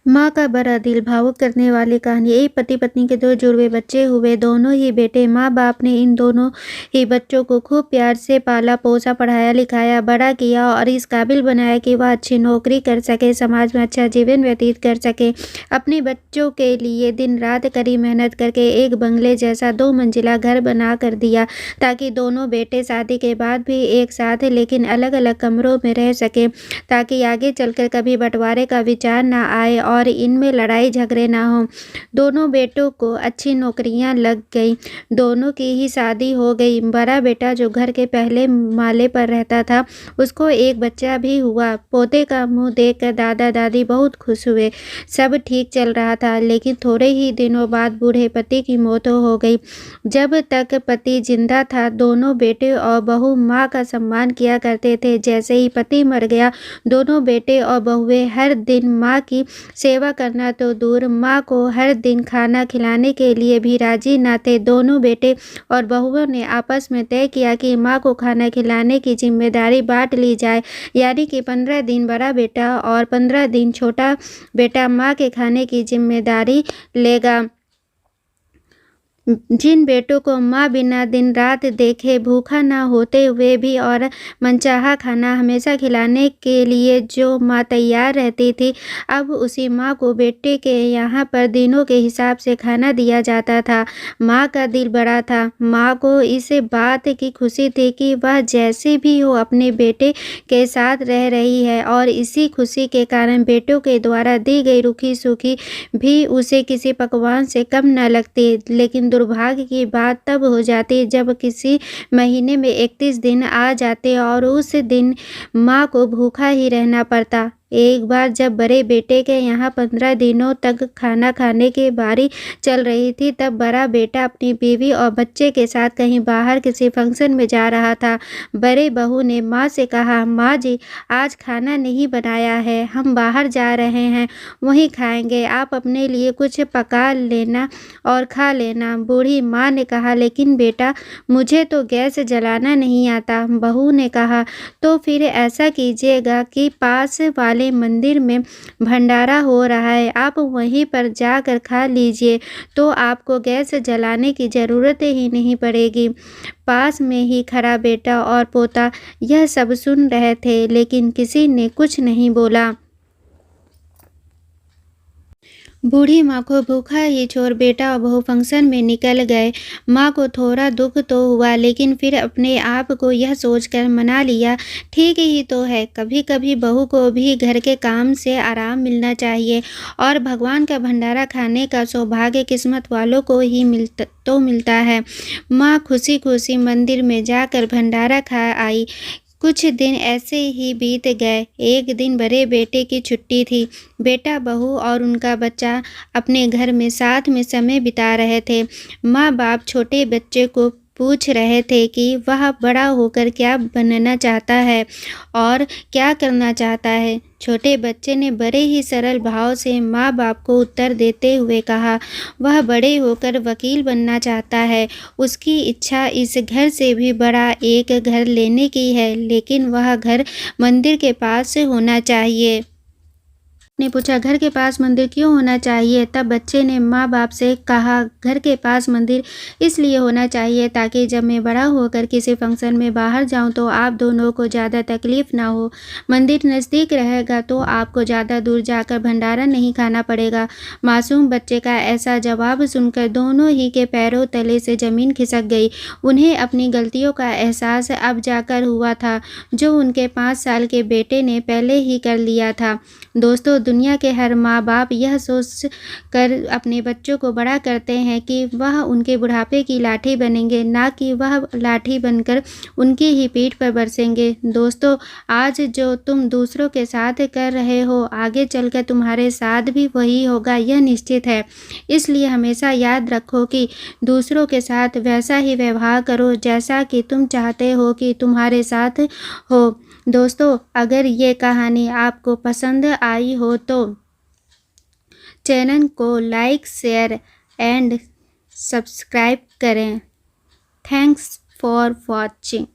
माँ का बड़ा दिल भावुक करने वाली कहानी। एक पति पत्नी के दो जुड़वे बच्चे हुए, दोनों ही बेटे। माँ बाप ने इन दोनों ही बच्चों को खूब प्यार से पाला पोसा, पढ़ाया लिखाया, बड़ा किया और इस काबिल बनाया कि वह अच्छी नौकरी कर सके, समाज में अच्छा जीवन व्यतीत कर सके। अपने बच्चों के लिए दिन रात कड़ी मेहनत करके एक बंगले जैसा 2 मंजिला घर बना कर दिया, ताकि दोनों बेटे शादी के बाद भी एक साथ लेकिन अलग अलग कमरों में रह सके, ताकि आगे चलकर कभी बंटवारे का विचार न आए और इनमें लड़ाई झगड़े ना हो। दोनों बेटों को अच्छी नौकरियां लग गई, दोनों की ही शादी हो गई। बड़ा बेटा जो घर के पहले माले पर रहता था, उसको एक बच्चा भी हुआ। पोते का मुंह देखकर दादा दादी बहुत खुश हुए। सब ठीक चल रहा था, लेकिन थोड़े ही दिनों बाद बूढ़े पति की मौत हो गई। जब तक पति जिंदा था, दोनों बेटे और बहू माँ का सम्मान किया करते थे। जैसे ही पति मर गया, दोनों बेटे और बहुएं हर दिन माँ की सेवा करना तो दूर, माँ को हर दिन खाना खिलाने के लिए भी राजी न थे। दोनों बेटे और बहुओं ने आपस में तय किया कि माँ को खाना खिलाने की जिम्मेदारी बांट ली जाए, यानी कि 15 दिन बड़ा बेटा और 15 दिन छोटा बेटा माँ के खाने की जिम्मेदारी लेगा। जिन बेटों को माँ बिना दिन रात देखे भूखा न होते हुए भी और मनचाहा खाना हमेशा खिलाने के लिए जो माँ तैयार रहती थी, अब उसी माँ को बेटे के यहाँ पर दिनों के हिसाब से खाना दिया जाता था। माँ का दिल बड़ा था। माँ को इस बात की खुशी थी कि वह जैसे भी हो अपने बेटे के साथ रह रही है, और इसी खुशी के कारण बेटों के द्वारा दी गई रूखी सूखी भी उसे किसी पकवान से कम न लगती। लेकिन दुर्भाग्य की बात तब हो जाती जब किसी महीने में 31 दिन आ जाते और उस दिन माँ को भूखा ही रहना पड़ता। एक बार जब बड़े बेटे के यहाँ 15 दिनों तक खाना खाने की बारी चल रही थी, तब बड़ा बेटा अपनी बीवी और बच्चे के साथ कहीं बाहर किसी फंक्शन में जा रहा था। बड़े बहू ने माँ से कहा, माँ जी, आज खाना नहीं बनाया है, हम बाहर जा रहे हैं, वहीं खाएंगे, आप अपने लिए कुछ पका लेना और खा लेना। बूढ़ी माँ ने कहा, लेकिन बेटा, मुझे तो गैस जलाना नहीं आता। बहू ने कहा, तो फिर ऐसा कीजिएगा कि पास वाले मंदिर में भंडारा हो रहा है, आप वहीं पर जाकर खा लीजिए, तो आपको गैस जलाने की ज़रूरत ही नहीं पड़ेगी। पास में ही खड़ा बेटा और पोता यह सब सुन रहे थे, लेकिन किसी ने कुछ नहीं बोला। बूढ़ी माँ को भूखा ही छोड़ बेटा और बहू फंक्शन में निकल गए। माँ को थोड़ा दुख तो हुआ, लेकिन फिर अपने आप को यह सोचकर मना लिया, ठीक ही तो है, कभी कभी बहू को भी घर के काम से आराम मिलना चाहिए, और भगवान का भंडारा खाने का सौभाग्य किस्मत वालों को ही मिलता है। माँ खुशी खुशी मंदिर में जाकर भंडारा खा आई। कुछ दिन ऐसे ही बीत गए। एक दिन बड़े बेटे की छुट्टी थी। बेटा, बहू और उनका बच्चा अपने घर में साथ में समय बिता रहे थे। माँ बाप छोटे बच्चे को पूछ रहे थे कि वह बड़ा होकर क्या बनना चाहता है और क्या करना चाहता है। छोटे बच्चे ने बड़े ही सरल भाव से माँ बाप को उत्तर देते हुए कहा, वह बड़े होकर वकील बनना चाहता है। उसकी इच्छा इस घर से भी बड़ा एक घर लेने की है, लेकिन वह घर मंदिर के पास होना चाहिए। ने पूछा, घर के पास मंदिर क्यों होना चाहिए? तब बच्चे ने माँ बाप से कहा, घर के पास मंदिर इसलिए होना चाहिए ताकि जब मैं बड़ा होकर किसी फंक्शन में बाहर जाऊं तो आप दोनों को ज़्यादा तकलीफ ना हो। मंदिर नज़दीक रहेगा तो आपको ज़्यादा दूर जाकर भंडारा नहीं खाना पड़ेगा। मासूम बच्चे का ऐसा जवाब सुनकर दोनों ही के पैरों तले से ज़मीन खिसक गई। उन्हें अपनी गलतियों का एहसास अब जाकर हुआ था, जो उनके 5 साल के बेटे ने पहले ही कर लिया था। दोस्तों, दुनिया के हर माँ बाप यह सोच कर अपने बच्चों को बड़ा करते हैं कि वह उनके बुढ़ापे की लाठी बनेंगे, ना कि वह लाठी बनकर उनकी ही पीठ पर बरसेंगे। दोस्तों, आज जो तुम दूसरों के साथ कर रहे हो, आगे चलकर तुम्हारे साथ भी वही होगा, यह निश्चित है। इसलिए हमेशा याद रखो कि दूसरों के साथ वैसा ही व्यवहार करो जैसा कि तुम चाहते हो कि तुम्हारे साथ हो। दोस्तों, अगर ये कहानी आपको पसंद आई हो तो चैनल को लाइक, शेयर एंड सब्सक्राइब करें। Thanks for watching.